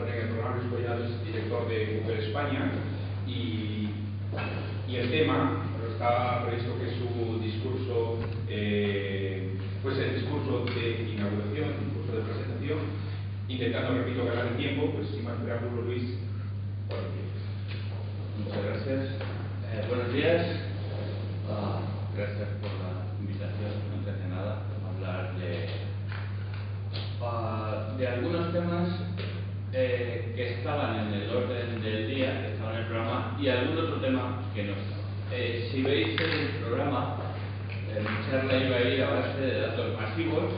pone en el programa Luis Collado, es director de Google España, y el tema está previsto que su discurso, pues el discurso de inauguración, el discurso de presentación, intentando, repito, ganar el tiempo. Pues sin más preámbulo, Luis, cuando quieras. Muchas gracias. Buenos días. Gracias por la invitación, antes de nada, a hablar de algunos temas que estaban en el orden del día, que estaban en el programa, y algún otro tema que no estaba. Si veis el programa, mi charla iba a ir a base de datos masivos,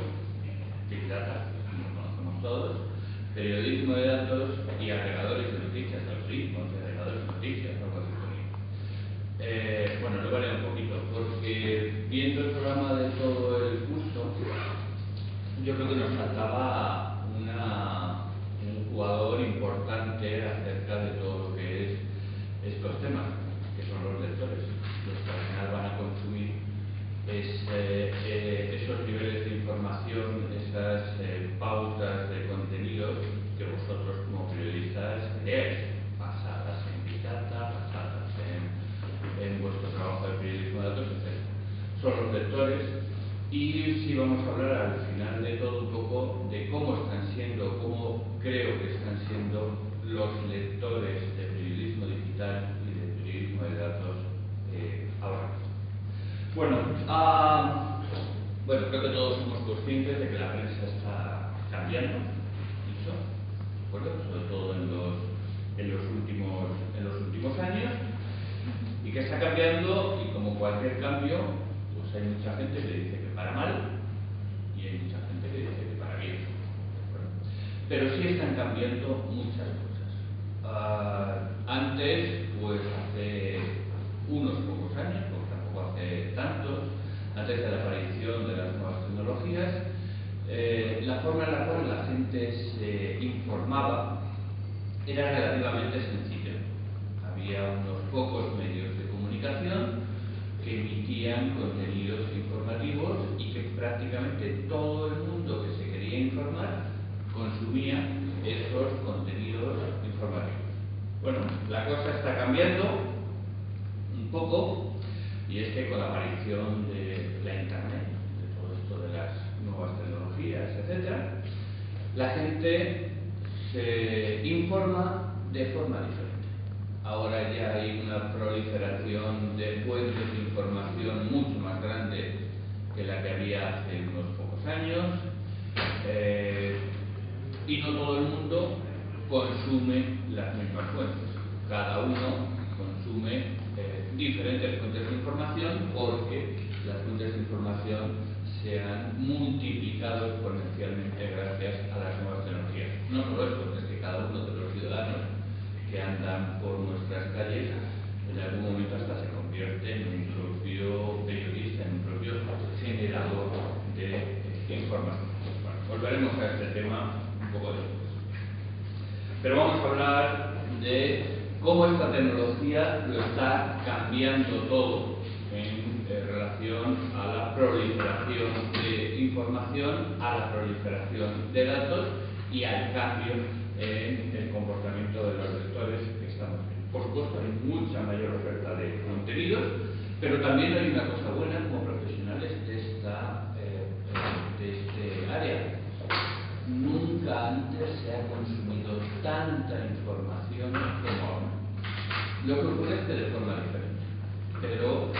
Big Data, como conocemos todos, periodismo de datos y agregadores de noticias, algoritmos de agregadores de noticias, algo así. Bueno, lo haré un poquito, porque viendo el programa de todo el curso, yo creo que nos faltaba un jugador importante acerca de todo lo que es estos temas, que son los lectores, los que al final van a consumir esos niveles de información, esas pautas de contenidos que vosotros como periodistas creáis, basadas en Big Data, basadas en vuestro trabajo de periodismo de datos, etc. Son los lectores, y sí vamos a hablar al final de todo un poco de cómo están siendo, cómo creo que están siendo los lectores de periodismo digital y de periodismo de datos ahora. Bueno, creo que todos somos conscientes de que la prensa está cambiando mucho, ¿de acuerdo? Sobre todo en los últimos años, y que está cambiando, y como cualquier cambio, pues hay mucha gente que dice que para mal y hay mucha gente que dice que para bien, pero sí están cambiando muchas cosas. Antes, pues hace unos pocos años, porque tampoco hace tantos, antes de la aparición de las nuevas tecnologías, la forma en la cual la gente se informaba era relativamente sencilla. Había unos pocos medios de comunicación que emitían contenidos informativos y que prácticamente todo el mundo que se quería informar consumía esos contenidos informativos. Bueno, la cosa está cambiando un poco, y es que con la aparición de la Internet, de todo esto de las nuevas tecnologías, etc., la gente se informa de forma diferente. Ahora ya hay una proliferación de fuentes de información mucho más grande que la que había hace unos pocos años, y no todo el mundo consume las mismas fuentes. Cada uno consume diferentes fuentes de información, porque las fuentes de información se han multiplicado exponencialmente gracias a las nuevas tecnologías. No solo esto, es que cada uno de los ciudadanos que andan por nuestras calles en algún momento hasta se convierte en un propio periodista, en un propio generador de información. Bueno, volveremos a este tema un poco después. Pero vamos a hablar de cómo esta tecnología lo está cambiando todo en relación a la proliferación de información, a la proliferación de datos y al cambio en el comportamiento de los lectores que estamos viendo. Por supuesto, hay mucha mayor oferta de contenidos, pero también hay una cosa buena como profesionales de este área. Nunca antes se ha consumido tanta información como ahora. Lo que ocurre es que de forma diferente, pero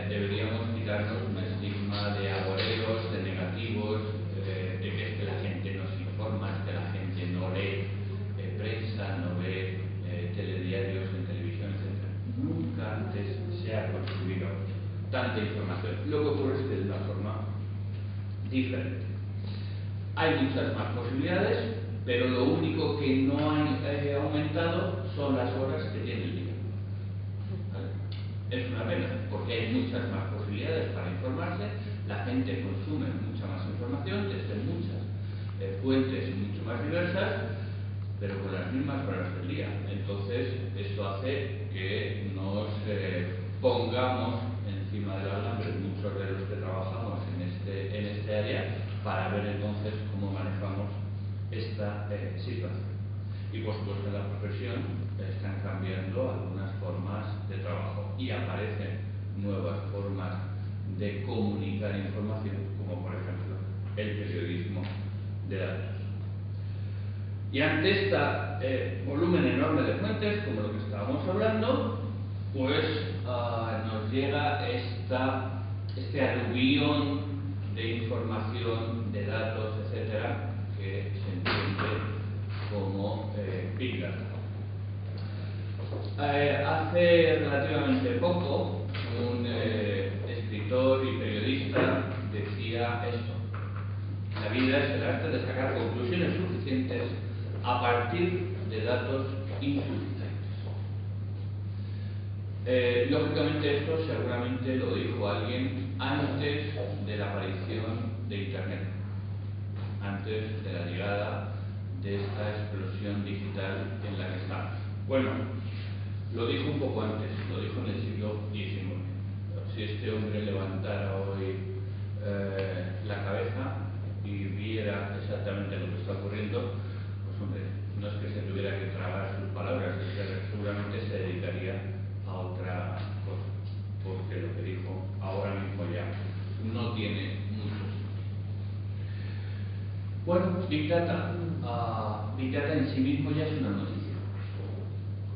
deberíamos quitarnos un estigma de agoreros, de negativos, de que es que la gente no se informa, es que la gente no lee prensa, no ve telediarios en televisión, etc. Nunca antes se ha consumido tanta información. Lo que ocurre es que de una forma diferente. Hay muchas más posibilidades, pero lo único que no ha aumentado son las horas que tiene el día. ¿Vale? Es una pena, porque hay muchas más posibilidades para informarse, la gente consume mucha más información desde muchas fuentes mucho más diversas, pero con las mismas horas del día. Entonces, esto hace que nos pongamos encima del alambre muchos de los que trabajamos en este área, para ver entonces cómo manejamos esta situación. Y por supuesto en la profesión están cambiando algunas formas de trabajo y aparecen nuevas formas de comunicar información, como por ejemplo el periodismo de datos. Y ante este volumen enorme de fuentes, como lo que estábamos hablando, pues nos llega este aluvión de información, de datos, etcétera, que se entiende como Big Data. Hace relativamente poco, un escritor y periodista decía esto: la vida es el arte de sacar conclusiones suficientes a partir de datos insuficientes. Lógicamente esto seguramente lo dijo alguien antes de la aparición de Internet, antes de la llegada de esta explosión digital en la que estamos. Bueno, lo dijo un poco antes, lo dijo en el siglo XIX. Si este hombre levantara hoy la cabeza y viera exactamente lo que está ocurriendo, pues hombre, no es que se tuviera que tragar sus palabras, es que seguramente se dedicaría a otra cosa, porque lo que dijo ahora mismo ya no tiene mucho sentido. Bueno, Big Data en sí mismo ya es una noticia.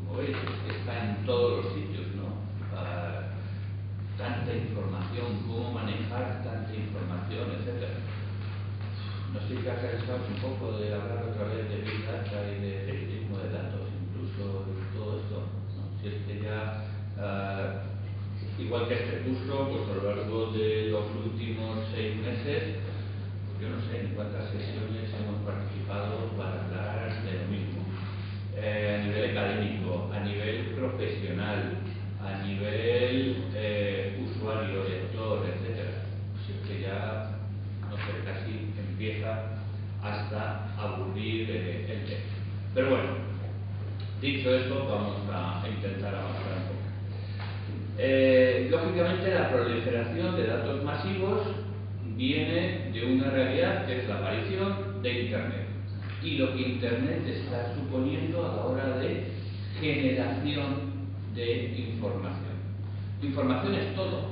Como veis, está en todos los sitios, ¿no? Tanta información, cómo manejar tanta información, etc. No sé si ha cansado un poco de hablar otra vez de Big Data y de periodismo de datos, incluso y todo esto, ¿no? Si es que ya, igual que este curso, pues a lo largo de los últimos 6 meses, pues yo no sé en cuántas sesiones hemos participado para hablar de lo mismo. A nivel académico, a nivel profesional, a nivel usuario, lector, etc. Si es que ya, no sé, casi empieza hasta aburrir el tema. Pero bueno, dicho esto, vamos a intentar avanzar un poco. Lógicamente, la proliferación de datos masivos viene de una realidad que es la aparición de Internet y lo que Internet está suponiendo a la hora de generación de información. Información es todo,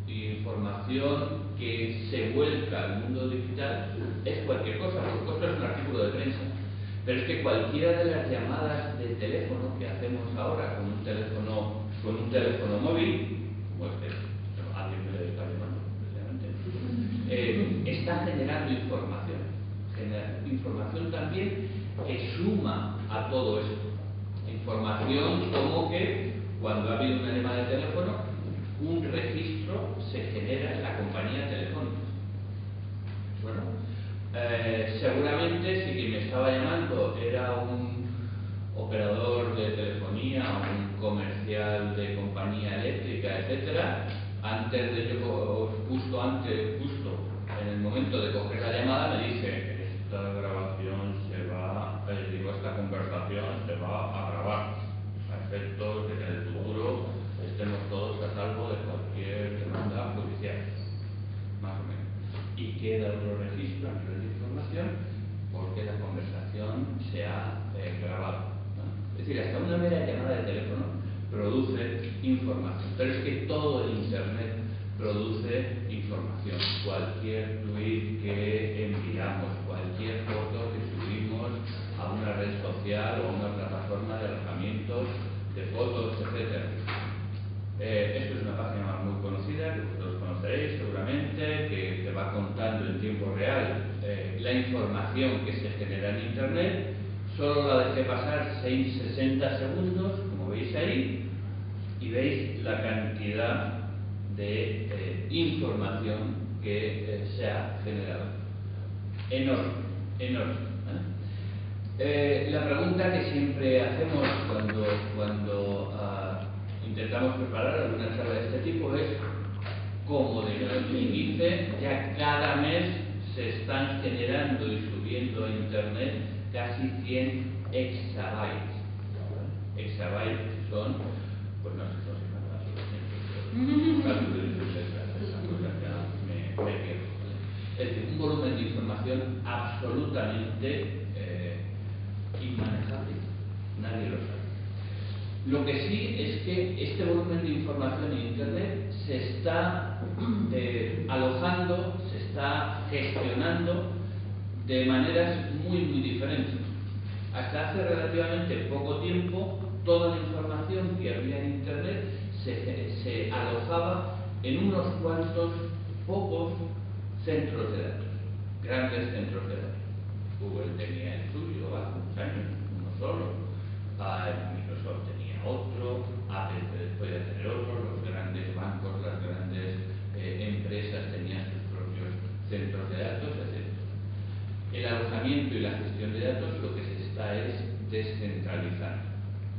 información que se vuelca al mundo digital es cualquier cosa. Por supuesto es un artículo de prensa, pero es que cualquiera de las llamadas de teléfono que hacemos ahora con un teléfono móvil, como este, alguien me debe estar llamando precisamente, está generando información también que suma a todo esto. Información como que cuando ha habido una llamada de teléfono, un registro se genera en la compañía telefónica. Bueno, seguramente si quien me estaba llamando era un operador de telefonía o un comercial de compañía eléctrica, etcétera, antes de yo, justo en el momento de coger la llamada, me dice: esta grabación esta conversación se va a grabar a efectos de que en el futuro estemos todos a salvo de cualquier demanda judicial, más o menos. Y queda otro registro a nivel de información porque la conversación se ha grabado, ¿no? Es decir, hasta una mera llamada de teléfono produce información. Pero es que todo el Internet produce información. Cualquier tweet que enviamos, cualquier foto que subimos a una red social o a una plataforma de alojamientos de fotos, etc. Esto es una página muy conocida, que vosotros conoceréis seguramente, que va contando en tiempo real la información que se genera en Internet. Solo la dejé pasar 60 segundos, como veis ahí, y veis la cantidad de información que se ha generado. Enorme. La pregunta que siempre hacemos cuando intentamos preparar alguna charla de este tipo es: como de índice, ya cada mes se están generando y subiendo a Internet casi 100 exabytes. Exabytes son, pues no sé, es decir, un volumen de información absolutamente inmanejable, nadie lo sabe. Lo que sí es que este volumen de información en Internet se está alojando, se está gestionando de maneras muy diferentes. Hasta hace relativamente poco tiempo, toda la información que había en Internet se alojaba en unos cuantos, pocos centros de datos, grandes centros de datos. Google tenía el suyo hace unos años, uno solo, Microsoft tenía otro, Apple podía tener otro, los grandes bancos, las grandes empresas tenían sus propios centros de datos, etc. El alojamiento y la gestión de datos lo que se está es descentralizando.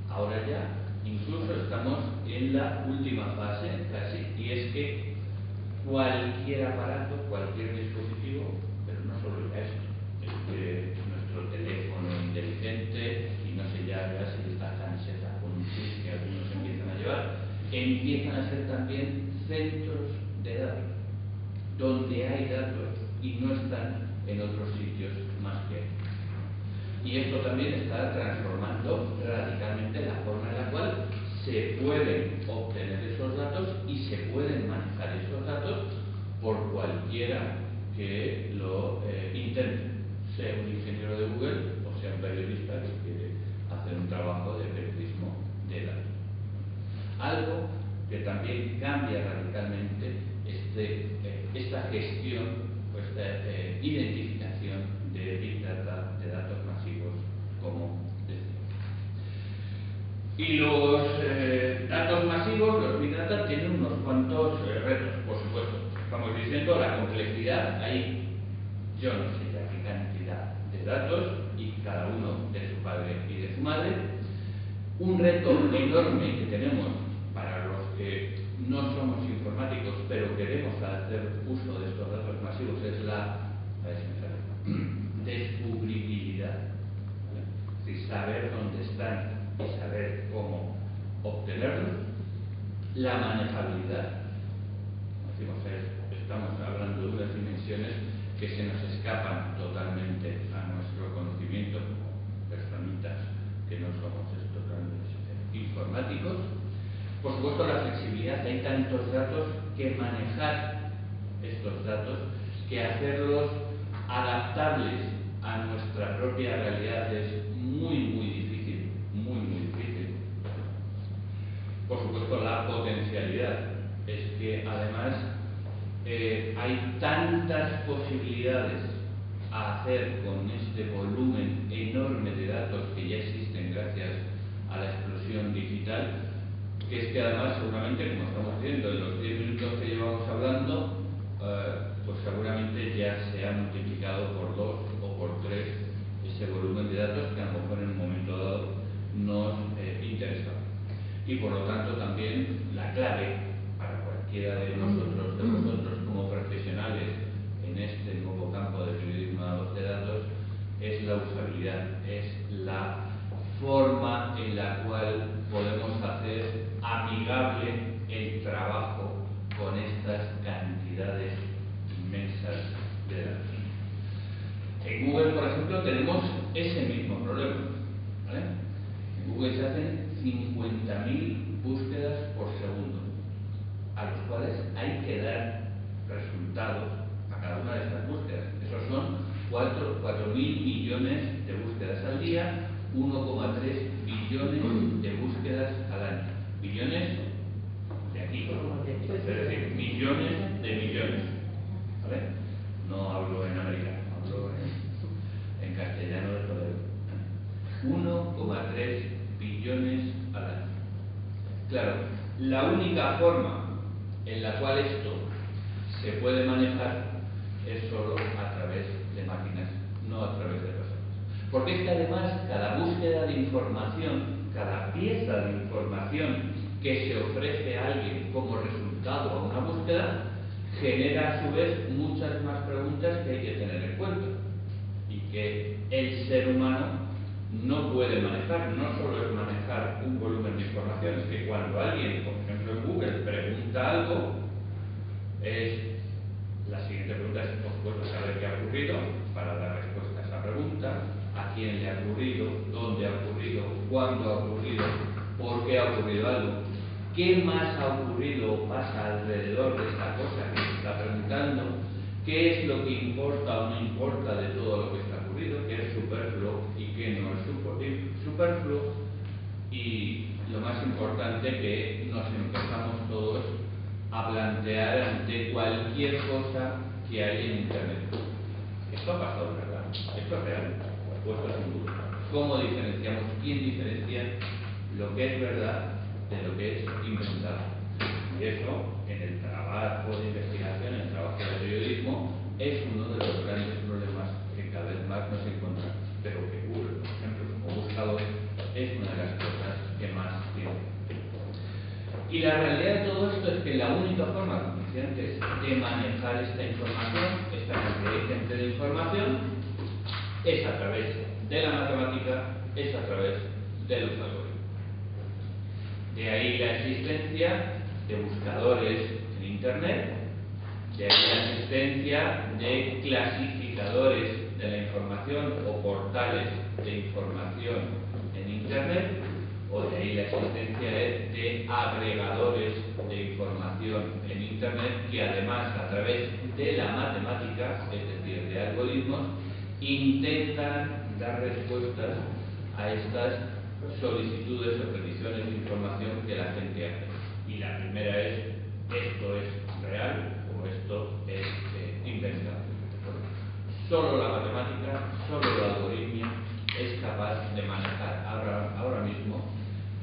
Ahora ya incluso estamos en la última fase casi, y es que cualquier aparato, cualquier dispositivo, pero no solo ya esto, nuestro teléfono inteligente, y no sé ya si esta camiseta con un chip que algunos empiezan a llevar, empiezan a ser también centros de datos, donde hay datos y no están en otros sitios más que aquí. Y esto también está transformando radicalmente la forma en la cual se pueden obtener esos datos y se pueden manejar esos datos por cualquiera que lo intente, sea un ingeniero de Google o sea un periodista que quiere hacer un trabajo de periodismo de datos. Algo que también cambia radicalmente esta gestión, esta identificación de Big Data, de datos masivos, como decía. Y los datos masivos, los Big Data, tienen unos cuantos retos, por supuesto. Estamos diciendo la complejidad, hay yo no sé ya qué cantidad de datos, y cada uno de su padre y de su madre. Un reto enorme que tenemos para los que no somos informáticos, pero queremos hacer uso de estos datos masivos, es la descubribilidad. Es decir, saber dónde están y saber cómo obtenerlos. La manejabilidad. Decimos, estamos hablando de unas dimensiones que se nos escapan totalmente a nuestro conocimiento como personitas que no somos estos grandes informáticos. Por supuesto, la flexibilidad. Hay tantos datos que manejar estos datos, que hacerlos adaptables a nuestra propia realidad es muy difícil, muy difícil. Por supuesto, la potencialidad es que además hay tantas posibilidades a hacer con este volumen enorme de datos que ya existen gracias a la explosión digital, que es que además seguramente, como estamos viendo en los 10 minutos que llevamos hablando, pues seguramente ya se ha multiplicado por 2 o por 3 ese volumen de datos que a lo mejor en un momento dado nos interesa. Y por lo tanto también la clave para cualquiera de nosotros, de vosotros como profesionales en este nuevo campo de periodismo de datos, es la usabilidad, es la forma en la cual podemos hacer amigable el trabajo con estas cantidades inmensas de datos. En Google, por ejemplo, tenemos ese mismo problema, ¿vale? En Google se hacen 50.000 búsquedas por segundo, a los cuales hay que dar resultados a cada una de estas búsquedas. Esos son 4.000 millones de búsquedas al día, 1,3 billones de búsquedas al año. Billones de aquí, es decir, millones de millones. ¿Vale? No hablo en americano, hablo en castellano de todo. 1,3 billones al año. Claro, la única forma en la cual esto se puede manejar es solo a través de máquinas, no a través de personas. Porque es que además cada búsqueda de información, cada pieza de información que se ofrece a alguien como resultado a una búsqueda, genera a su vez muchas más preguntas que hay que tener en cuenta y que el ser humano no puede manejar. No solo es manejar un volumen de información, es que cuando alguien, por ejemplo en Google, pregunta algo, la siguiente pregunta es, por supuesto, saber qué ha ocurrido para dar respuesta a esa pregunta, a quién le ha ocurrido, dónde ha ocurrido, cuándo ha ocurrido, por qué ha ocurrido algo, qué más ha ocurrido o pasa alrededor de esta cosa que se está preguntando, qué es lo que importa o no importa de todo lo que está ocurrido, qué es superfluo y qué no es superfluo, y lo más importante, que nos empezamos todos a plantear ante cualquier cosa que hay en Internet. Esto ha pasado, ¿verdad? Esto es real, puesto en duda. ¿Cómo diferenciamos? ¿Quién diferencia lo que es verdad de lo que es inventado? Y eso, en el trabajo de investigación, en el trabajo de periodismo, es uno de los grandes problemas que cada vez más nos encontramos. Pero que Google, por ejemplo, como buscador, es una de las cosas que más tiene. Y la realidad de todo esto es que la única forma, como decía antes, de manejar esta información, esta cantidad ingente de información, es a través de la matemática, es a través de los algoritmos. De ahí la existencia de buscadores en Internet, de ahí la existencia de clasificadores de la información o portales de información en Internet, o de ahí la existencia de agregadores de información en Internet que además a través de la matemática, es decir, de algoritmos, intentan dar respuestas a estas solicitudes o peticiones de información que la gente hace. Y la primera es, ¿esto es real o esto es inventado? Solo la matemática, solo la algoritmia es capaz de manejar ahora mismo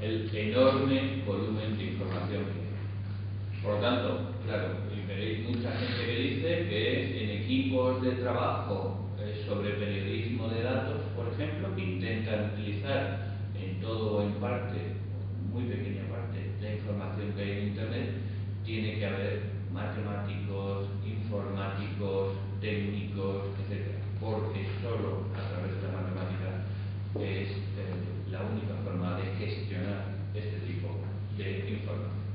el enorme volumen de información que hay. Por lo tanto, claro, veréis mucha gente que dice que en equipos de trabajo sobre periodismo de datos, por ejemplo, que intentan utilizar en todo o en parte, muy pequeña parte, la información que hay en Internet, tiene que haber matemáticos, informáticos, técnicos, etc. Porque solo a través de la matemática es la única forma de gestionar este tipo de información.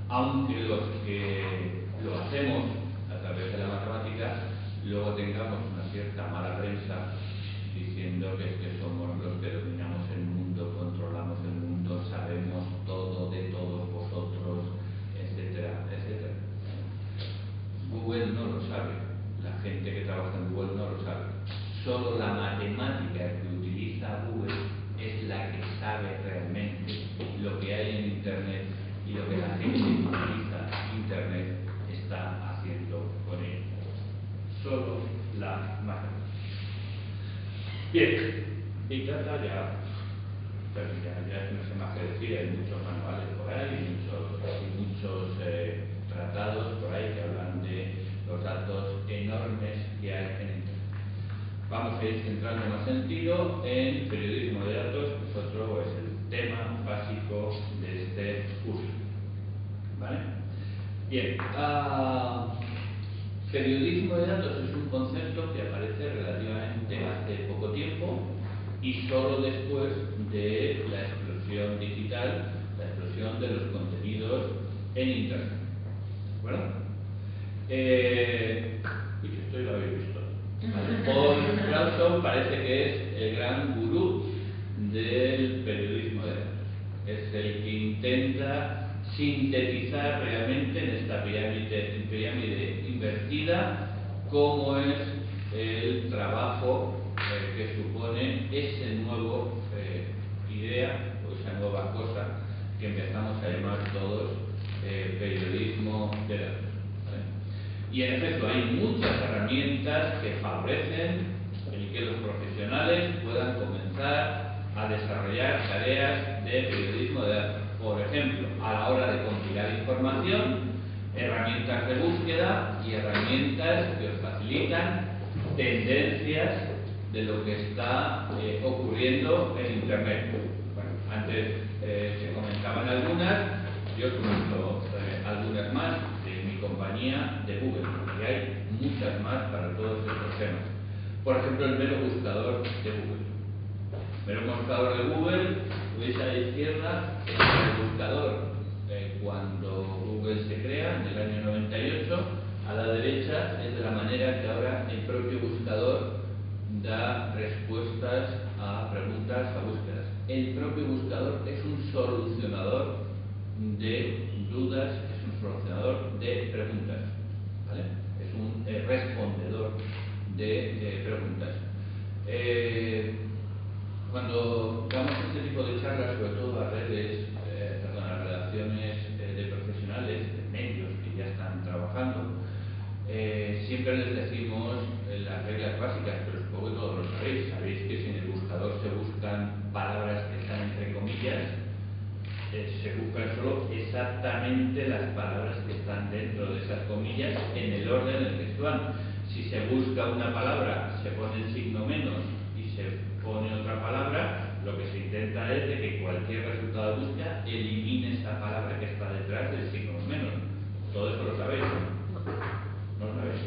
Aunque los que lo hacemos a través de la matemática luego tengamos una cierta mala prensa diciendo que es que somos los que dominamos el mundo, controlamos el mundo, sabemos todo de todos vosotros, etcétera, etcétera. Google no lo sabe, la gente que trabaja en Google no lo sabe. Solo la matemática que utiliza Google es la que sabe realmente lo que hay en Internet y lo que la gente que utiliza Internet está haciendo con ello. Solo la matemática. Bien, Big Data ya no sé más que decir, hay muchos manuales por ahí, muchos tratados por ahí que hablan de los datos enormes que hay en Internet. Vamos a ir centrando más en tiro en periodismo de datos, que es otro, es el tema básico de este curso. ¿Vale? Bien, periodismo de datos es un concepto que aparece relativamente hace poco tiempo y solo después de la explosión digital, la explosión de los contenidos en Internet. ¿De acuerdo? Y esto ya lo habéis visto. Paul Krugman parece que es el gran gurú del periodismo de datos. Es el que intenta sintetizar realmente en esta pirámide invertida cómo es el trabajo que supone ese nuevo idea o esa nueva cosa que empezamos a llamar todos periodismo de datos. Y en efecto hay muchas herramientas que favorecen el que los profesionales puedan comenzar a desarrollar tareas de periodismo de datos. Por ejemplo, a la hora de compilar información, herramientas de búsqueda y herramientas que os facilitan tendencias de lo que está ocurriendo en Internet. Bueno, antes se comentaban algunas, yo os comento algunas más de mi compañía de Google, y hay muchas más para todos estos temas. Por ejemplo, el mero buscador de Google. El mero buscador de Google, veis a la izquierda, el buscador cuando Google se crea en el año 98, a la derecha es de la manera que ahora el propio buscador da respuestas solucionador de dudas, es un solucionador de preguntas, ¿vale? Es un respondedor de preguntas. Cuando damos este tipo de charlas, sobre todo a redes, a redacciones de profesionales, de medios que ya están trabajando, siempre les decimos las reglas básicas, pero supongo que todos lo sabéis. Sabéis que si en el buscador se buscan palabras que están entre comillas, se buscan solo exactamente las palabras que están dentro de esas comillas en el orden en el que están. Si se busca una palabra, se pone el signo menos y se pone otra palabra, lo que se intenta es de que cualquier resultado de búsqueda elimine esa palabra que está detrás del signo menos. Todo eso lo sabéis, ¿no? ¿No lo sabéis?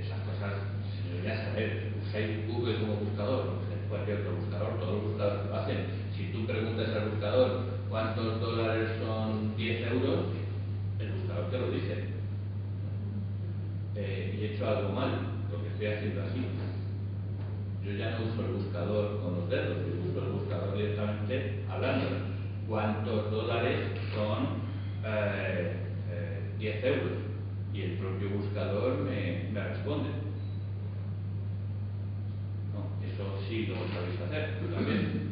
Esas cosas se deberían saber. Usáis Google como buscador, cualquier otro buscador, todos los buscadores lo hacen. Si tú preguntas al buscador cuántos dólares son 10 euros, el buscador te lo dice. Y he hecho algo mal, lo que estoy haciendo así. Yo ya no uso el buscador con los dedos, yo uso el buscador directamente hablando. ¿Cuántos dólares son 10 euros? Y el propio buscador me responde. No, eso sí lo sabéis hacer, tú también.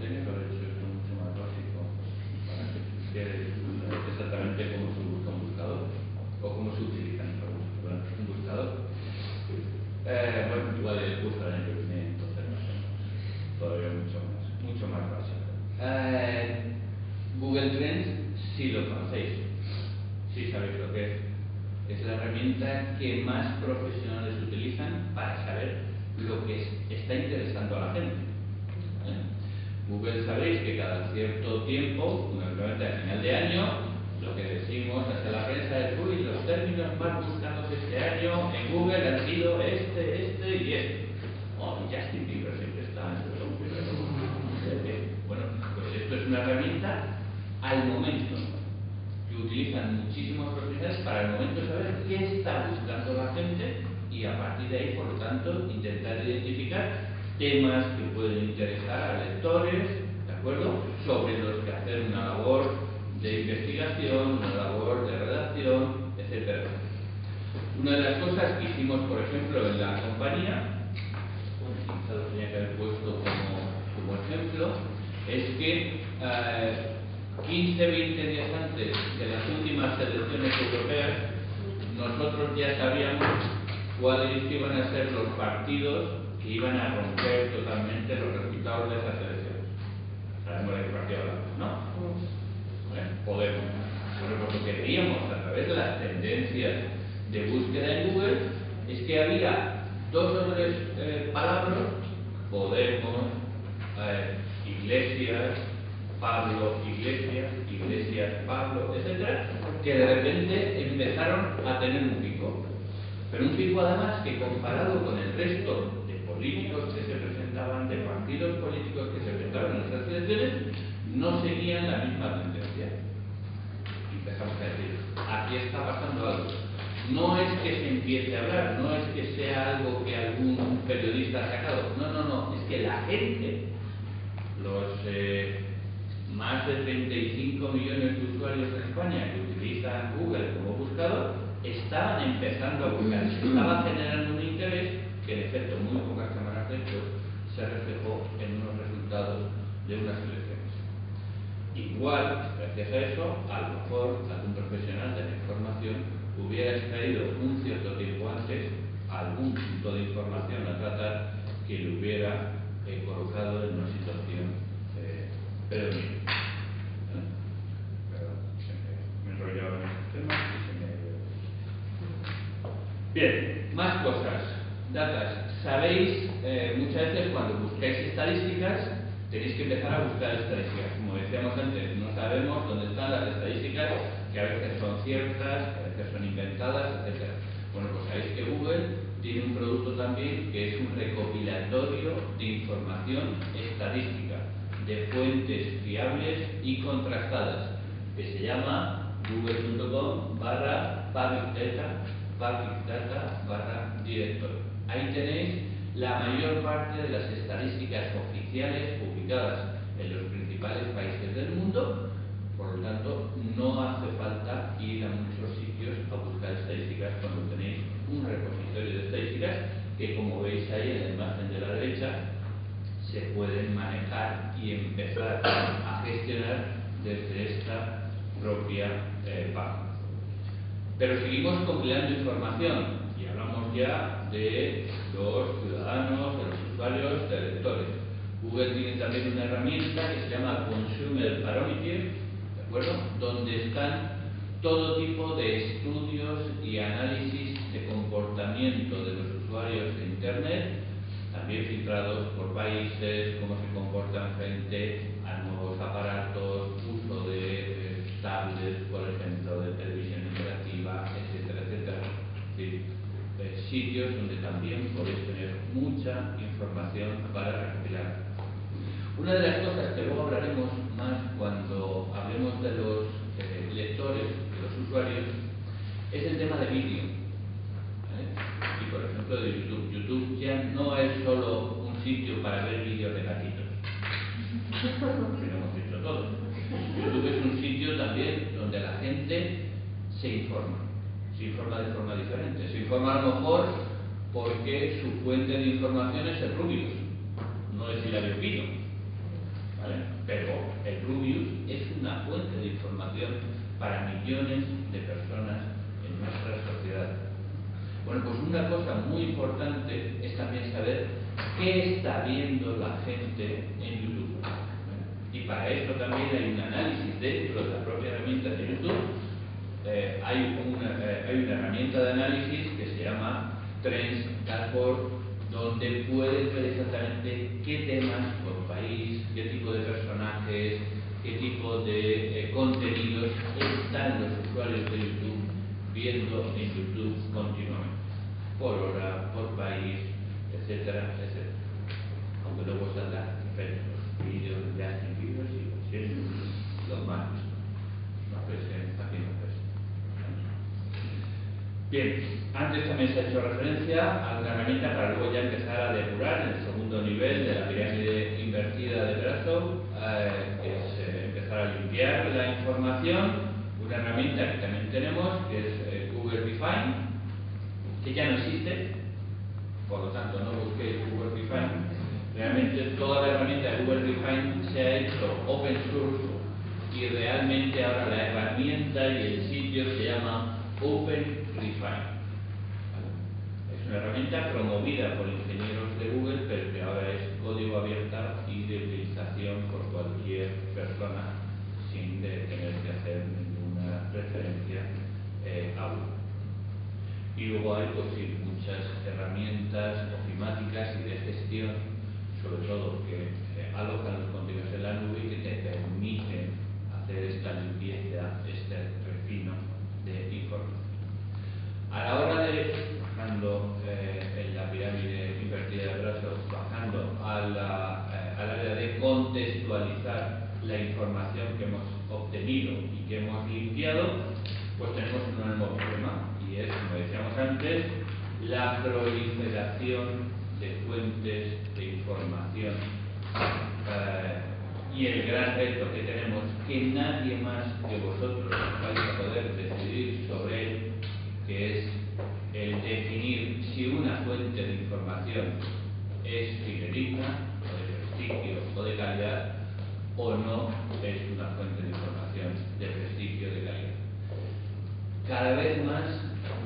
Tenéis que haber hecho esto mucho más básico para que supierais exactamente cómo se busca un buscador o cómo se utiliza un buscador. Bueno, igual el curso del año que viene, entonces no sé, todavía mucho más básico. Google Trends sí lo conocéis, sí sabéis lo que es. Es la herramienta que más profesionales utilizan para saber lo que está interesando a la gente. Google sabéis que cada cierto tiempo, normalmente al final de año, lo que decimos hacia la prensa es: uy, los términos más buscados este año en Google han sido este y este. Oh, Justin Bieber siempre está en el top primero. Bueno, pues esto es una herramienta al momento que utilizan muchísimos profesionales para al momento saber qué está buscando la gente y a partir de ahí, por lo tanto, intentar identificar temas que pueden interesar a lectores, ¿de acuerdo?, sobre los que hacer una labor de investigación, una labor de redacción, etc. Una de las cosas que hicimos, por ejemplo, en la compañía, quizá lo tenía que haber puesto como ejemplo, es que 15-20 días antes de las últimas elecciones europeas, nosotros ya sabíamos cuáles iban a ser los partidos que iban a romper totalmente los resultados de esas elecciones. Sabemos de qué partido hablamos, ¿no? Podemos. Bueno, pues lo que veíamos a través de las tendencias de búsqueda en Google es que había 2 o 3 palabras: Podemos, Iglesias, Pablo, Iglesias, Pablo, etc., que de repente empezaron a tener un pico. Pero un pico además que, comparado con el resto de políticos que se presentaban, de partidos políticos que se presentaban en esas elecciones, no seguían la misma tendencia. Y empezamos a decir: aquí está pasando algo. No es que se empiece a hablar, no es que sea algo que algún periodista ha sacado, no, es que la gente, los más de 35 millones de usuarios en España que utilizan Google como buscador, estaban empezando a buscar, se estaba generando un interés que, en efecto, muy pocas semanas después se reflejó en unos resultados de unas elecciones. Igual, gracias a eso, a lo mejor algún profesional de la información hubiera extraído un cierto tiempo antes algún punto de información a tratar que le hubiera colocado en una situación predominante. Perdón, me he enrollado en este tema y se me... Bien, más cosas. Datas. Sabéis, muchas veces cuando buscáis estadísticas tenéis que empezar a buscar estadísticas. Como decíamos antes, no sabemos dónde están las estadísticas, que a veces son ciertas, que a veces son inventadas, etc. Bueno, pues sabéis que Google tiene un producto también que es un recopilatorio de información estadística de fuentes fiables y contrastadas, que se llama google.com/publicdata/directory. Ahí tenéis la mayor parte de las estadísticas oficiales publicadas en los principales países del mundo. Por lo tanto, no hace falta ir a muchos sitios a buscar estadísticas cuando tenéis un repositorio de estadísticas que, como veis ahí en la imagen de la derecha, se pueden manejar y empezar a gestionar desde esta propia página. Pero seguimos compilando información y hablamos ya de los ciudadanos, de los usuarios, de lectores. Google tiene también una herramienta que se llama Consumer Barometer, ¿de acuerdo?, donde están todo tipo de estudios y análisis de comportamiento de los usuarios de Internet, también filtrados por países, cómo se comportan frente a nuevos aparatos, uso de tablets, por ejemplo, de televisión interactiva, etcétera, etcétera. Sí, sitios donde también podéis tener mucha información para recopilar. Una de las cosas que luego hablaremos más cuando hablemos de los lectores, de los usuarios, es el tema de vídeo. Y por ejemplo de YouTube. YouTube ya no es solo un sitio para ver vídeos de gatitos, que lo hemos dicho todos. YouTube es un sitio también donde la gente se informa de forma diferente. Se informa a lo mejor porque su fuente de información es el Rubius, no es Hilario Pino, ¿vale? Pero el Rubius es una fuente de información para millones de personas en nuestra sociedad. Bueno, pues una cosa muy importante es también saber qué está viendo la gente en YouTube. Y para esto también hay un análisis dentro de la propia herramienta de YouTube. Hay una herramienta de análisis que se llama Trends Dashboard, donde puedes ver exactamente qué temas por país, qué tipo de personajes, qué tipo de contenidos están los usuarios de YouTube viendo en YouTube continuamente, por hora, por país, etcétera, etcétera. Aunque luego saldrán los vídeos de Justin Bieber y los más. No aparecen, aquí no aparecen. Bien, antes también se ha hecho referencia a una herramienta para luego ya empezar a depurar en el segundo nivel de la pirámide invertida de Bradshaw, que es empezar a limpiar la información. Una herramienta que también tenemos, que es Google Refine, que ya no existe, por lo tanto no busquéis Google Refine. Realmente toda la herramienta de Google Refine se ha hecho open source y realmente ahora la herramienta y el sitio se llama Open Refine. Es una herramienta promovida por ingenieros de Google, pero que ahora es código abierto y de utilización por cualquier persona sin tener que hacer ninguna referencia a Google. Y luego hay pues, sí, muchas herramientas ofimáticas y de gestión, sobre todo que alojan los contenidos en la nube y que te permiten hacer esta limpieza, este refino de información. A la hora de, bajando en la pirámide invertida de Bradshaw, bajando al área de contextualizar la información que hemos obtenido y que hemos limpiado, pues tenemos un nuevo problema, y es, como decíamos antes, la proliferación de fuentes de información. Y el gran reto que tenemos, que nadie más que vosotros vais a poder decidir sobre él, que es el definir si una fuente de información es fidedigna, o de prestigio, o de calidad, o no es una fuente de información de prestigio, de calidad. Cada vez más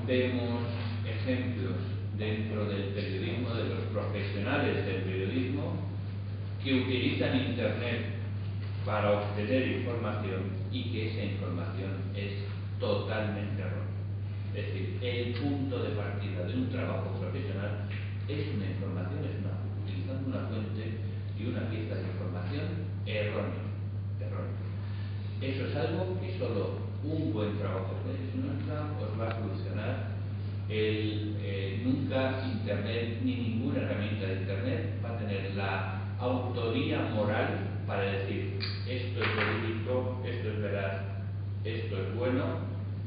vemos ejemplos dentro del periodismo, de los profesionales del periodismo, que utilizan Internet para obtener información y que esa información es totalmente errónea. Es decir, el punto de partida de un trabajo profesional es una información, utilizando una fuente y una pieza de información errónea. Eso es algo que solo un buen trabajo profesional os va a solucionar. Nunca Internet ni ninguna herramienta de Internet va a tener la autoría moral para decir esto es verídico, esto es veraz, esto es bueno,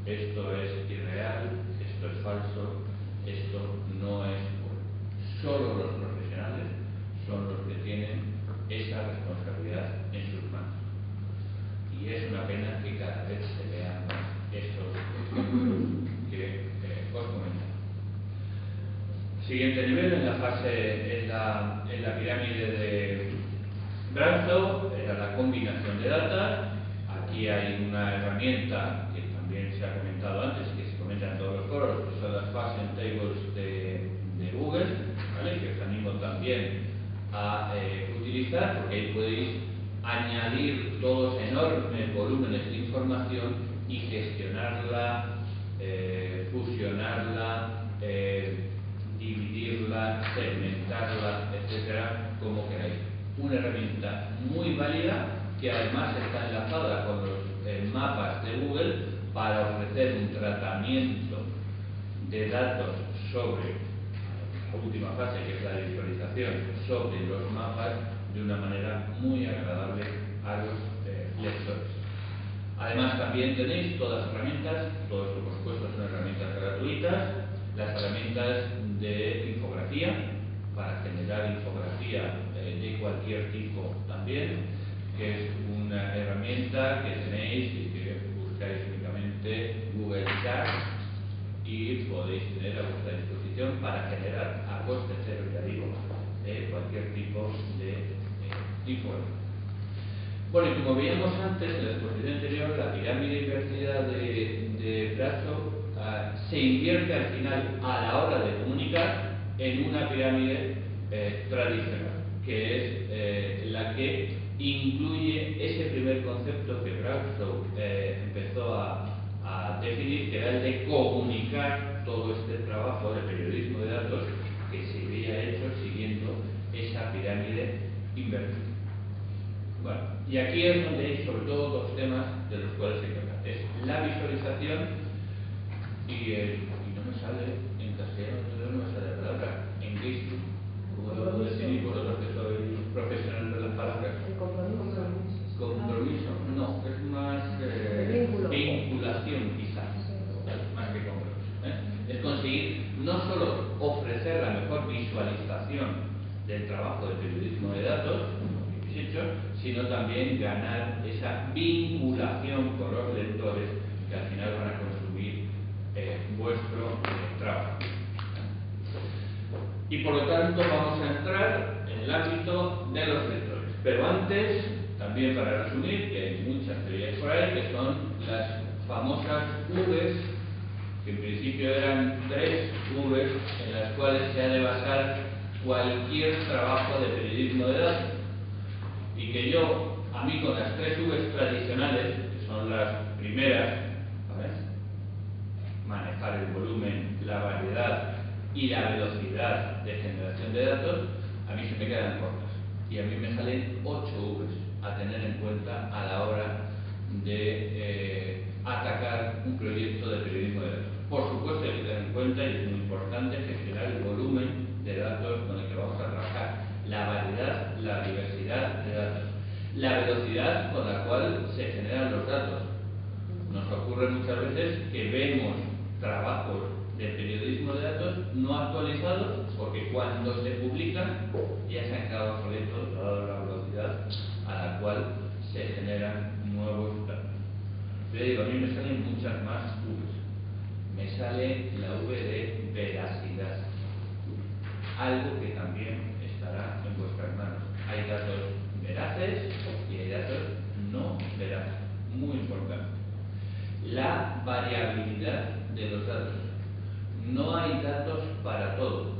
esto es irreal, esto es falso, esto no es bueno. Solo los profesionales son los que tienen esa responsabilidad en sus manos. Siguiente nivel en la pirámide de Bradstow era la combinación de datos. Aquí hay una herramienta que también se ha comentado antes, que se comenta en todos los foros, que son las Fashion Tables de Google, ¿vale? Que os animo también a utilizar, porque ahí podéis añadir todos enormes volúmenes de información y gestionarla, fusionarla, dividirla, segmentarla, etcétera, como queráis. Una herramienta muy válida que además está enlazada con los mapas de Google para ofrecer un tratamiento de datos sobre la última fase, que es la visualización, sobre los mapas de una manera muy agradable a los lectores. Además también tenéis todas las herramientas, todo esto por supuesto son herramientas gratuitas, las herramientas de infografía, para generar infografía de cualquier tipo también, que es una herramienta que tenéis y que buscáis únicamente Google Charts y podéis tener a vuestra disposición para generar a coste cero, ya digo, cualquier tipo de infografía. Bueno, y como veíamos antes en la exposición anterior, la pirámide invertida de Bradstow se invierte al final, a la hora de comunicar, en una pirámide tradicional, que es la que incluye ese primer concepto que Bradstow empezó a definir, que era el de comunicar todo este trabajo de periodismo de datos que se había hecho siguiendo esa pirámide invertida. Bueno, y aquí es donde hay sobre todo dos temas de los cuales hay que hablar. Es la visualización y no me sale en castellano, no me sale la palabra, engagement. ¿Cómo lo puedo definir vosotros que sois profesionales de las palabras? Compromiso. No, es más vinculación quizás, más que compromiso. Es conseguir no solo ofrecer la mejor visualización del trabajo de periodismo de datos, hecho, sino también ganar esa vinculación con los lectores que al final van a consumir vuestro trabajo. Y por lo tanto vamos a entrar en el ámbito de los lectores. Pero antes, también para resumir, que hay muchas teorías por ahí, que son las famosas Vs, que en principio eran 3 Vs en las cuales se ha de basar cualquier trabajo de periodismo de datos. Y que a mí con las 3 Vs tradicionales, que son las primeras, ¿vale? Manejar el volumen, la variedad y la velocidad de generación de datos, a mí se me quedan cortas. Y a mí me salen 8 Vs a tener en cuenta a la hora de atacar un proyecto de periodismo de datos. Por supuesto hay que tener en cuenta, y es muy importante, gestionar el volumen de datos con el que vamos a trabajar, la variedad, la diversidad de datos, la velocidad con la cual se generan los datos. Nos ocurre muchas veces que vemos trabajos de periodismo de datos no actualizados porque cuando se publican ya se han quedado obsoletos dado la velocidad a la cual se generan nuevos datos. Yo digo, a mí me salen muchas más Vs. Me sale la V de veracidad, algo que también estará en vuestras manos. Hay datos veraces y hay datos no veraces. Muy importante. La variabilidad de los datos. No hay datos para todo.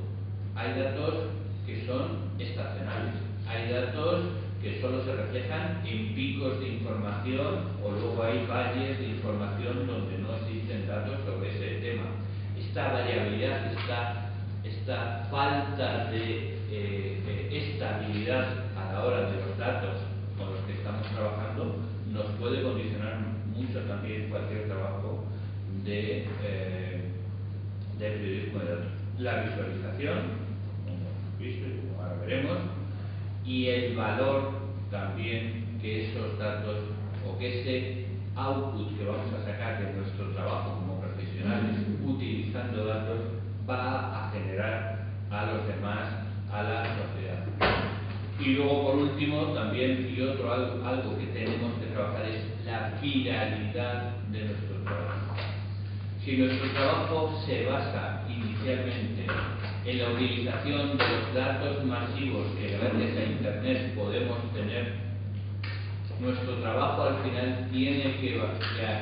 Hay datos que son estacionales. Hay datos que solo se reflejan en picos de información o luego hay valles de información donde no existen datos sobre ese tema. Esta variabilidad, esta falta de estabilidad a la hora de los datos con los que estamos trabajando nos puede condicionar mucho también cualquier trabajo de periodismo de datos. La visualización, como hemos visto y como ahora veremos, y el valor también que esos datos o que ese output que vamos a sacar de nuestro trabajo como profesionales utilizando datos va a generar a los demás, a la sociedad. Y luego por último también algo que tenemos que trabajar es la viralidad de nuestro trabajo. Si nuestro trabajo se basa inicialmente en la utilización de los datos masivos que gracias a Internet podemos tener, nuestro trabajo al final tiene que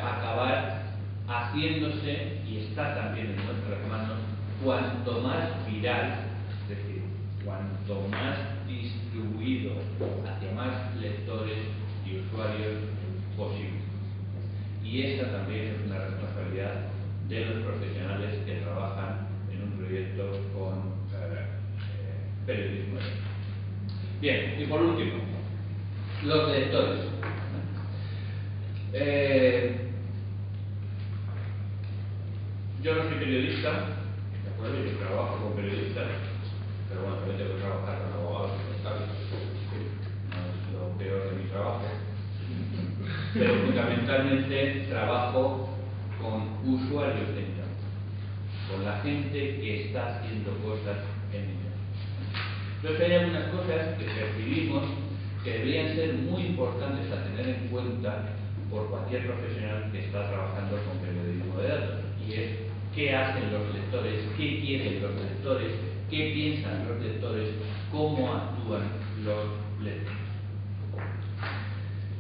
acabar haciéndose, y está también en nuestras manos, cuanto más viral, es decir, cuanto más distribuido hacia más lectores y usuarios posible. Y esa también es una responsabilidad de los profesionales que trabajan en un proyecto con periodismo. Bien, y por último, los lectores. Yo no soy periodista, ¿de acuerdo? Yo trabajo con periodistas, pero bueno, también tengo que trabajar con abogados y fiscales. No es lo peor de mi trabajo. Pero fundamentalmente trabajo con usuarios de Internet, con la gente que está haciendo cosas en Internet. Entonces hay algunas cosas que percibimos que deberían ser muy importantes a tener en cuenta por cualquier profesional que está trabajando con periodismo de datos, y es qué hacen los lectores, qué quieren los lectores, qué piensan los lectores, cómo actúan los lectores.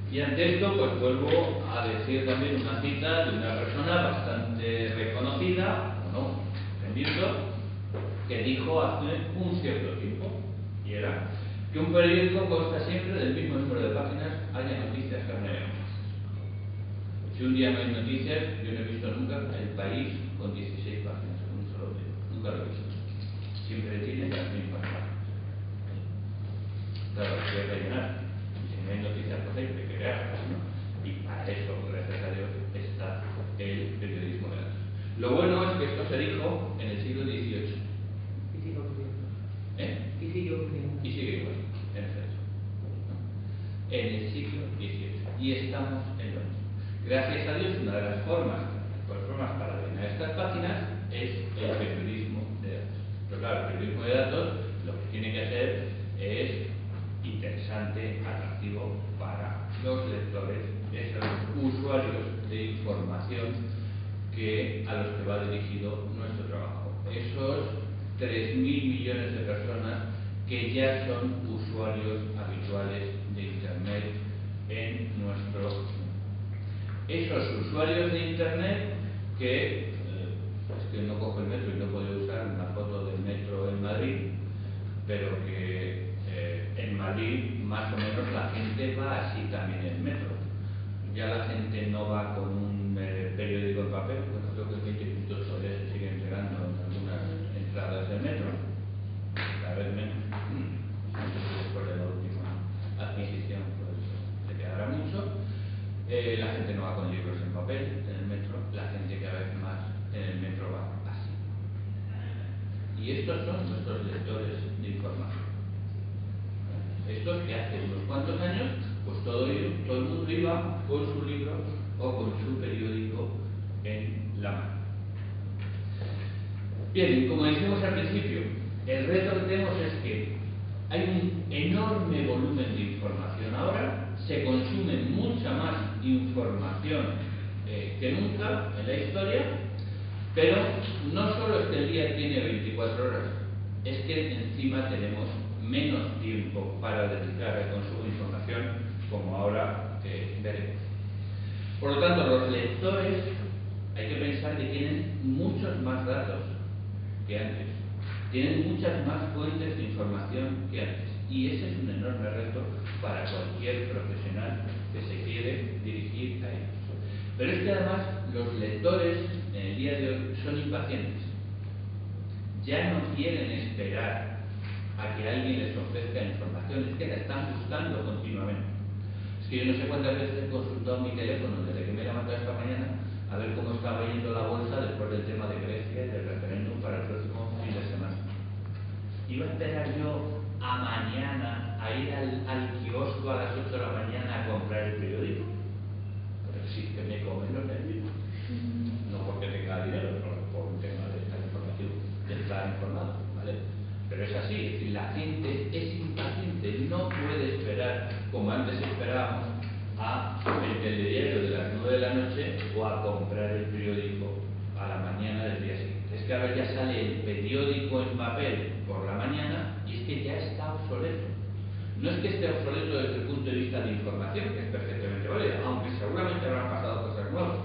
Y ante esto, pues vuelvo a decir también una cita de una persona bastante reconocida, o no, entendiendo, que dijo hace un cierto tiempo, y era que un periódico consta siempre del mismo número de páginas, haya noticias que no haya noticias. Si un día no hay noticias, yo no he visto nunca El País con 16 páginas en un solo día, nunca lo he visto. Siempre tiene las mismas páginas. Claro, hay que rellenar. No hay noticias, pues hay que crearlas, ¿no? Y para eso, gracias a Dios, está el periodismo de datos. Lo bueno es que esto se dijo en el siglo XVIII. Y sigue ocurriendo. ¿Eh? Y sigue ocurriendo. Y sigue igual, en efecto, ¿no? En el siglo XVIII. Y estamos en lo mismo. Gracias a Dios, una de las formas para llenar estas páginas es el periodismo de datos. Pero claro, el periodismo de datos lo que tiene que hacer es interesante, atractivo para los lectores, esos usuarios de información a los que va dirigido nuestro trabajo. Esos 3.000 millones de personas que ya son usuarios habituales de Internet en nuestro mundo. Esos usuarios de Internet que es que no cojo el metro y no puedo usar una foto del metro en Madrid, pero que en Madrid más o menos la gente va así también en el metro. Ya la gente no va con un periódico en papel, bueno, creo que el 20 minutos todavía se sigue entregando en algunas entradas del metro, cada vez menos. No sé si después de la última adquisición pues se quedará mucho. La gente no va con libros en papel en el metro, la gente cada vez más en el metro va así. Y estos son nuestros lectores de información. Estos que hace unos cuantos años, pues todo el mundo iba con su libro o con su periódico en la mano. Bien, y como decíamos al principio, el reto que tenemos es que hay un enorme volumen de información ahora, se consume mucha más información que nunca en la historia, pero no solo es que el día tiene 24 horas, es que encima tenemos menos tiempo para dedicar al consumo de información, como ahora veremos. Por lo tanto, los lectores hay que pensar que tienen muchos más datos que antes, tienen muchas más fuentes de información que antes, y ese es un enorme reto para cualquier profesional que se quiere dirigir a ellos. Pero es que además los lectores en el día de hoy son impacientes, ya no quieren esperar a que alguien les ofrezca información, es que la están buscando continuamente. Es que yo no sé cuántas veces he consultado mi teléfono desde que me he levantado esta mañana a ver cómo estaba yendo la bolsa después del tema de Grecia y del referéndum para el próximo fin de semana. ¿Iba a esperar yo a mañana a ir al kiosco a las 8 de la mañana a comprar el periódico? Pero sí que me comen los nervios. No porque tenga dinero, sino por un tema de estar informativo, de estar informado, ¿vale? Pero es así, es decir, la gente es impaciente, no puede esperar como antes esperábamos a el telediario de las 9 de la noche o a comprar el periódico a la mañana del día siguiente. Es que ahora ya sale el periódico en papel papel por la mañana y es que ya está obsoleto. No es que esté obsoleto desde el punto de vista de información, que es perfectamente válida, aunque seguramente habrán pasado cosas nuevas.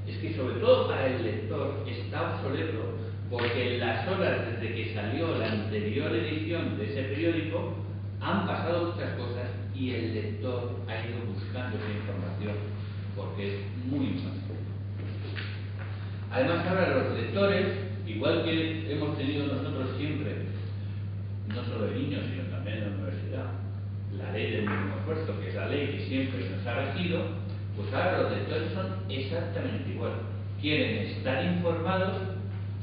Es que sobre todo para el lector está obsoleto porque en las horas desde que salió la anterior edición de ese periódico han pasado muchas cosas y el lector ha ido buscando esa información porque es muy importante. Además, ahora los lectores, igual que hemos tenido nosotros siempre, no solo de niños, sino también en la universidad, la ley del mínimo esfuerzo, que es la ley que siempre nos ha regido, pues ahora los lectores son exactamente igual. Quieren estar informados,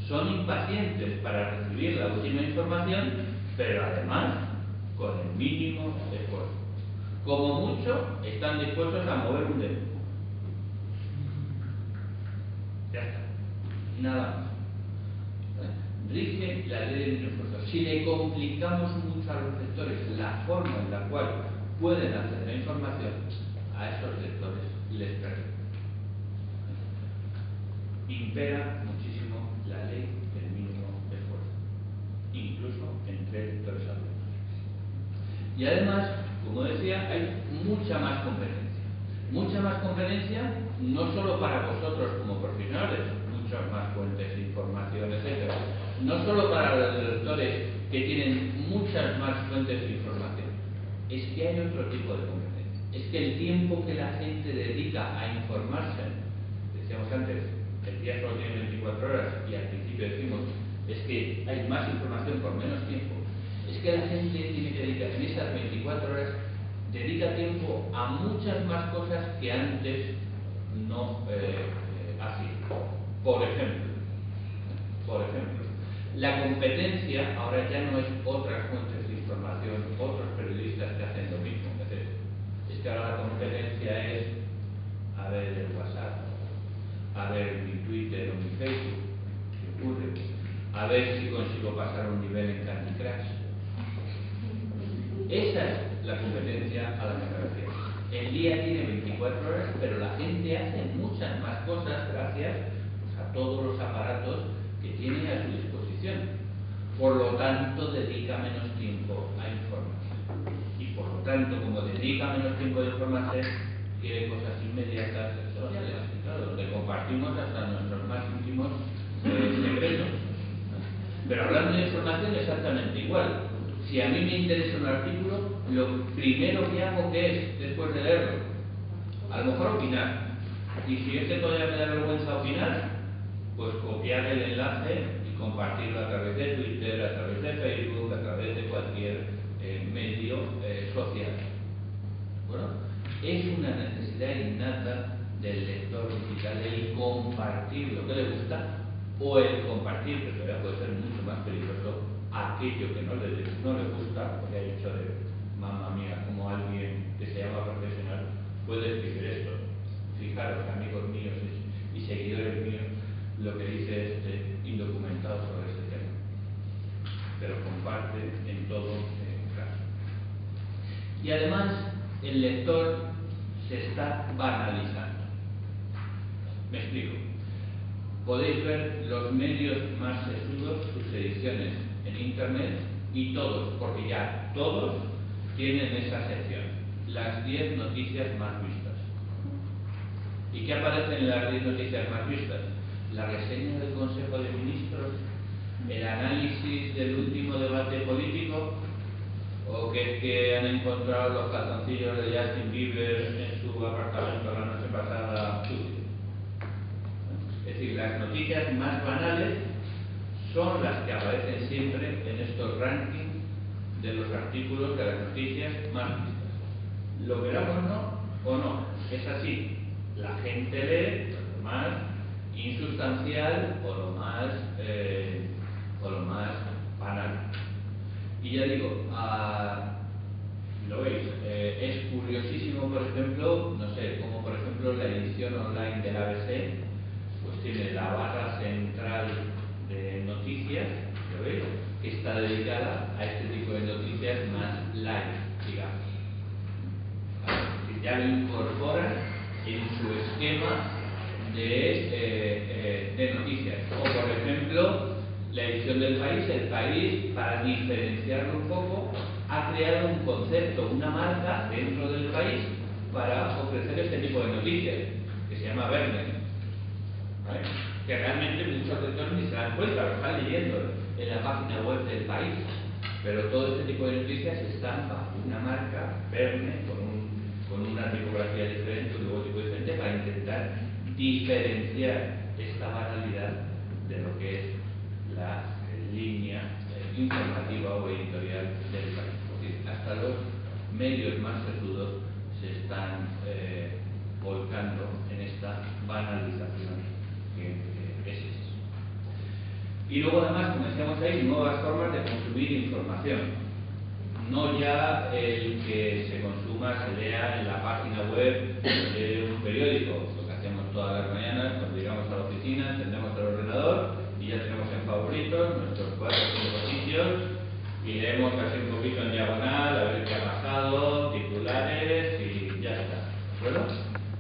son impacientes para recibir la última información, pero además con el mínimo esfuerzo. Como mucho, están dispuestos a mover un dedo. Ya está. Nada más. Rige la ley del mínimo esfuerzo. Si le complicamos mucho a los lectores la forma en la cual pueden acceder a la información, a esos lectores les perdemos. Impera muchísimo la ley del mínimo esfuerzo, incluso entre lectores alumnos. Y además, como decía, hay mucha más competencia. Mucha más competencia no solo para vosotros como profesionales, muchas más fuentes de información, etc. No solo para los lectores que tienen muchas más fuentes de información, es que hay otro tipo de competencia. Es que el tiempo que la gente dedica a informarse, decíamos antes, el día solo tiene 24 horas y al principio decimos, es que hay más información por menos tiempo. Es que la gente tiene que dedicar en esas 24 horas, dedica tiempo a muchas más cosas que antes no hacía. Por ejemplo, la competencia ahora ya no es otras fuentes de información, otros periodistas que hacen lo mismo, etc. Es que ahora la competencia es a ver el WhatsApp, a ver mi Twitter o mi Facebook, ¿qué ocurre? A ver si consigo pasar un nivel en Candy Crush. Esa es la competencia a la que me refiero. El día tiene 24 horas, pero la gente hace muchas más cosas gracias a todos los aparatos que tiene a su disposición. Por lo tanto, dedica menos tiempo a informarse. Y por lo tanto, como dedica menos tiempo a informarse, quiere cosas inmediatas, sociales, claro, donde compartimos hasta nuestros más íntimos secretos. Pero hablando de información, exactamente igual. Si a mí me interesa un artículo, lo primero que hago, ¿qué es después de leerlo? A lo mejor opinar. Y si es que todavía me da vergüenza opinar, pues copiar el enlace y compartirlo a través de Twitter, a través de Facebook, a través de cualquier medio social. Bueno, es una necesidad innata del lector digital el compartir lo que le gusta o el compartir, que todavía puede ser mucho más peligroso, aquello que no le gusta, porque hay hecho de mamma mía, como alguien que se llama profesional puede escribir esto. Fijaros, amigos míos y seguidores míos, lo que dice este indocumentado sobre este tema. Pero comparte en todo caso. Y además, el lector se está banalizando. Me explico. Podéis ver los medios más sesudos, sus ediciones en internet, y todos, porque ya todos tienen esa sección, las 10 noticias más vistas. ¿Y qué aparece en las 10 noticias más vistas? La reseña del Consejo de Ministros, el análisis del último debate político, o que han encontrado los calzoncillos de Justin Bieber en su apartamento la noche pasada sucio. Es decir, las noticias más banales son las que aparecen siempre en estos rankings de los artículos de las noticias más vistas. Lo queramos o no, es así. La gente lee lo más insustancial o lo más banal. Y ya digo, lo veis, es curiosísimo, por ejemplo, no sé, como por ejemplo la edición online del ABC, pues tiene la barra central de noticias, ¿lo veis? Que está dedicada a este tipo de noticias más light, digamos. Que ya lo incorporan en su esquema de noticias. O por ejemplo, la edición del País, el País, para diferenciarlo un poco, ha creado un concepto, una marca dentro del País para ofrecer este tipo de noticias, que se llama Verne, ¿vale? Que realmente muchos lectores ni se dan cuenta, lo están leyendo en la página web del País, pero todo este tipo de noticias están bajo una marca Verne, con una tipografía diferente, un logotipo diferente, para intentar diferenciar esta banalidad de lo que es la línea informativa o editorial del País. Porque hasta los medios más sesudos se están volcando en esta banalización que es eso. Y luego además, como decíamos, hay nuevas formas de consumir información. No ya el que se consuma, se lea en la página web de un periódico, lo que hacemos todas las mañanas cuando llegamos a la oficina, encendemos el ordenador y ya tenemos en favoritos nuestros 4 o 5 sitios y leemos casi un poquito en diagonal a ver qué ha pasado, titulares y ya está, ¿de acuerdo?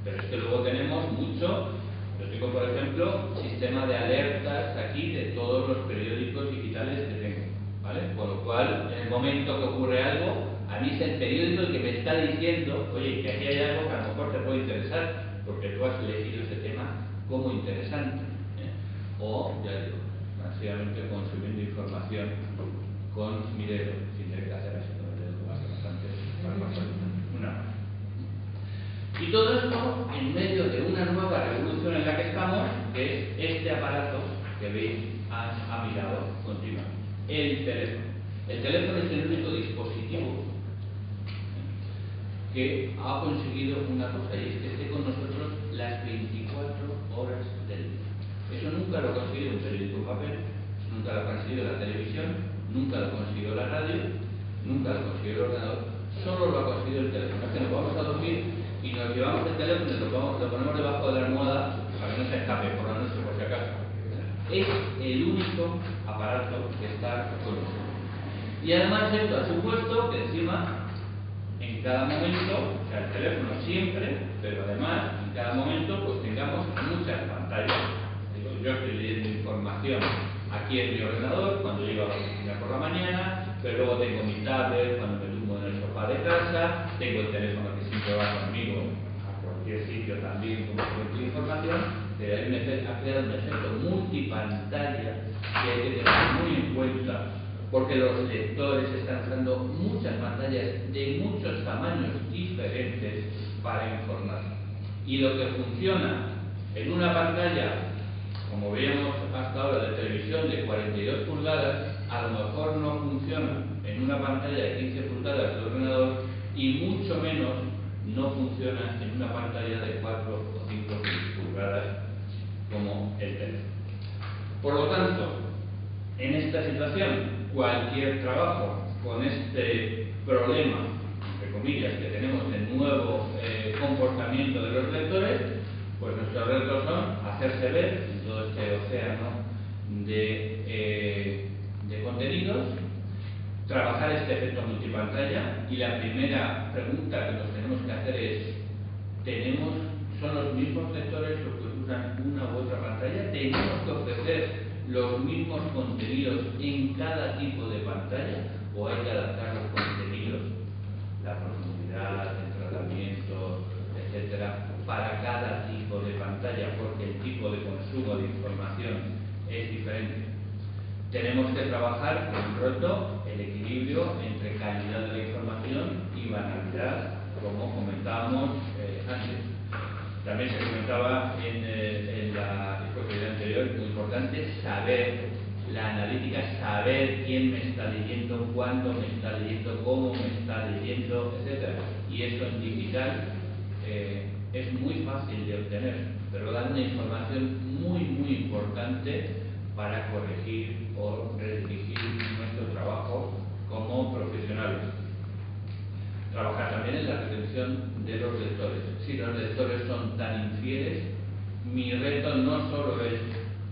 Pero es que luego tenemos mucho. Yo tengo, por ejemplo, sistema de alertas aquí de todos los periódicos digitales que tengo, ¿vale? Con lo cual, en el momento que ocurre algo, a mí es el periódico el que me está diciendo, oye, que aquí hay algo que a lo mejor te puede interesar, porque tú has elegido ese tema como interesante, ¿eh? O, ya digo, masivamente consumiendo información con mi dedo, sin tener que hacer así con el dedo, bastante una mano. Y todo esto en medio de una nueva revolución en la que estamos, que es este aparato que veis a mi lado continuamente, el teléfono. El teléfono es el único dispositivo que ha conseguido una cosa, y es que esté con nosotros las 24 horas del día. Eso nunca lo ha conseguido un periódico en papel, nunca lo ha conseguido la televisión, nunca lo ha conseguido la radio, nunca lo ha conseguido el ordenador, solo lo ha conseguido el teléfono. Es que nos vamos a dormir y nos llevamos el teléfono y lo ponemos debajo de la almohada para que no se escape por la noche, por si acaso. Es el único aparato que está con nosotros. Y además esto ha supuesto que encima, en cada momento, o sea, el teléfono siempre, pero además, en cada momento, pues tengamos muchas pantallas. Yo estoy leyendo información aquí en mi ordenador, cuando llego a la oficina por la mañana, pero luego tengo mi tablet cuando me tumbo en el sofá de casa, tengo el teléfono que siempre va conmigo a cualquier sitio también como fuente de información, pero ha creado un efecto multipantalla que hay que tener muy en cuenta, porque los lectores están usando muchas pantallas de muchos tamaños diferentes para informar. Y lo que funciona en una pantalla, como veíamos hasta ahora, de televisión de 42 pulgadas, a lo mejor no funciona en una pantalla de 15 pulgadas de ordenador y mucho menos no funciona en una pantalla de 4 o 5 pulgadas como el teléfono. Por lo tanto, en esta situación, cualquier trabajo con este problema, entre comillas, que tenemos de nuevo comportamiento de los lectores, pues nuestros retos son hacerse ver en todo este océano de contenidos, trabajar este efecto multipantalla, y la primera pregunta que nos tenemos que hacer es, ¿son los mismos lectores los que usan una u otra pantalla? ¿Tenemos que ofrecer los mismos contenidos en cada tipo de pantalla o hay que adaptar los contenidos, la profundidad, el tratamiento, etcétera, para cada tipo de pantalla, porque el tipo de consumo de información es diferente? Tenemos que trabajar con un reto, el equilibrio entre calidad de la información y banalidad, como comentábamos antes. También se comentaba en la exposición anterior, muy importante, saber la analítica, saber quién me está leyendo, cuándo me está leyendo, cómo me está leyendo, etc. Y eso en digital es muy fácil de obtener, pero da una información muy importante para corregir o redirigir nuestro trabajo como profesionales. Trabajar también en la retención de los lectores. Si los lectores son tan infieles, mi reto no solo es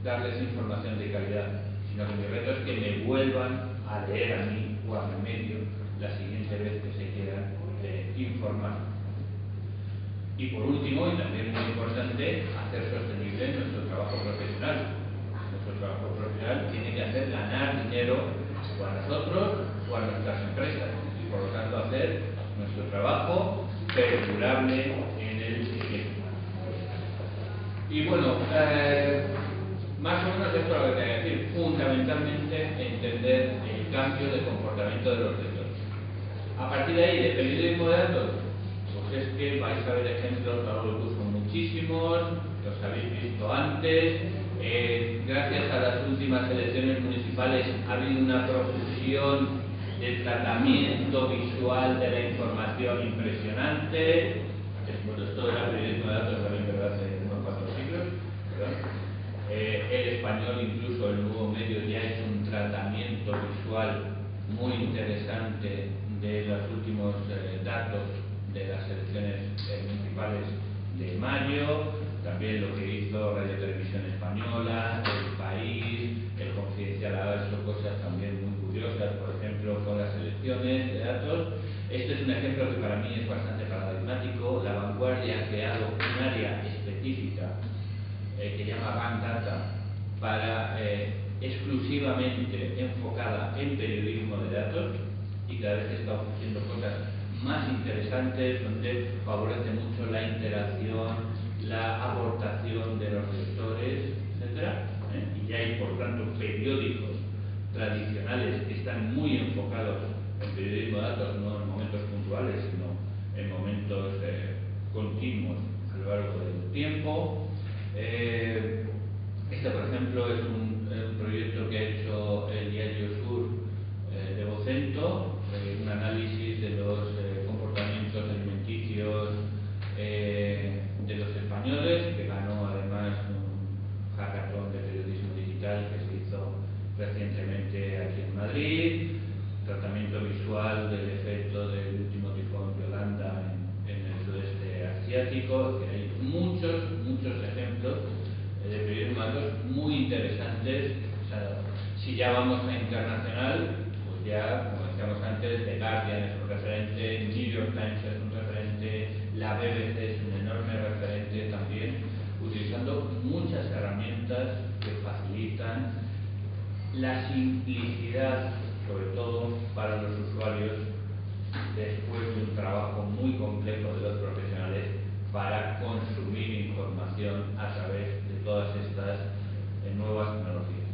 darles información de calidad, sino que mi reto es que me vuelvan a leer a mí o a mi medio la siguiente vez que se quieran informar. Y por último, y también muy importante, hacer sostenible nuestro trabajo profesional. Hemos nuestro trabajo profesional tiene que hacer ganar dinero o a nosotros o a nuestras empresas y por lo tanto hacer nuestro trabajo perdurable en el tiempo. Y bueno, más o menos esto es lo que tengo que decir. Fundamentalmente entender el cambio de comportamiento de los lectores. A partir de ahí, de periodismo de datos, pues es que vais a ver ejemplos, a lo largo son muchísimos, los habéis visto antes. Gracias a las últimas elecciones municipales ha habido una profusión de tratamiento visual de la información impresionante. Bueno, esto era periodismo de datos también, pero hace unos 4 siglos. El español, incluso el nuevo medio, ya ha hecho un tratamiento visual muy interesante de los últimos datos de las elecciones municipales de mayo. También lo que hizo Radio Televisión Española, El País, El Confidencial ha hecho cosas también muy curiosas, por ejemplo, con las elecciones de datos. Este es un ejemplo que para mí es bastante paradigmático. La Vanguardia ha creado un área específica que llama Bank Data para exclusivamente enfocada en periodismo de datos y cada vez está ofreciendo cosas más interesantes donde favorece mucho la interacción, la aportación de los lectores, etc. Y ya hay, por tanto, periódicos tradicionales que están muy enfocados en periodismo de datos, no en momentos puntuales, sino en momentos continuos a lo largo del tiempo. Este, por ejemplo, es un proyecto que ha hecho el Diario Sur de Vocento, un análisis de los comportamientos alimenticios de los españoles, que ganó además un hackathon de periodismo digital que se hizo recientemente aquí en Madrid. Tratamiento visual del efecto del último tifón Yolanda en el sudeste asiático. Que hay muchos ejemplos de periodismo de datos muy interesantes. O sea, si ya vamos a internacional, pues ya, como decíamos antes, The Guardian es un referente, New York Times es un referente, la BBC es un enorme referente también, utilizando muchas herramientas que facilitan la simplicidad, sobre todo para los usuarios, después de un trabajo muy complejo de los profesionales para consumir información a través de todas estas nuevas tecnologías.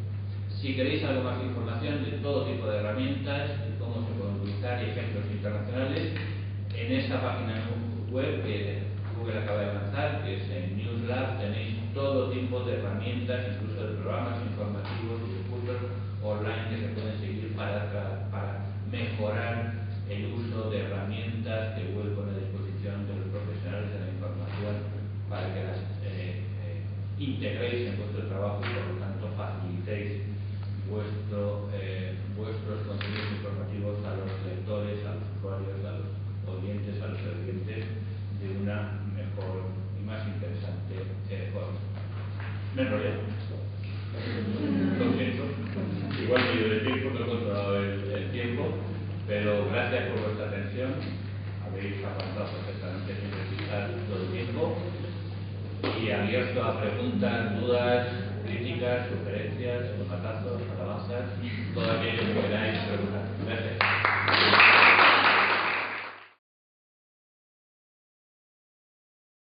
Si queréis algo más de información de todo tipo de herramientas y cómo se pueden utilizar y ejemplos internacionales, en esta página web que Google acaba de lanzar, que es en NewsLab, tenéis todo tipo de herramientas, incluso de programas informativos y de cursos online que se pueden seguir para mejorar el uso de herramientas que Google pone a disposición de los profesionales de la información para que las integréis en vuestro trabajo y por lo tanto facilitéis vuestros contenidos informativos a los lectores, a los usuarios, a los oyentes, a los televidentes de una mejor y más interesante forma. Me enrollé. Lo siento. Igual que yo de tiempo no he controlado el tiempo, pero gracias por vuestra atención. Habéis avanzado perfectamente sin necesitar todo el tiempo y abierto a preguntas, dudas, críticas, sugerencias, tomatazos, alabanzas, todo aquello que queráis preguntar.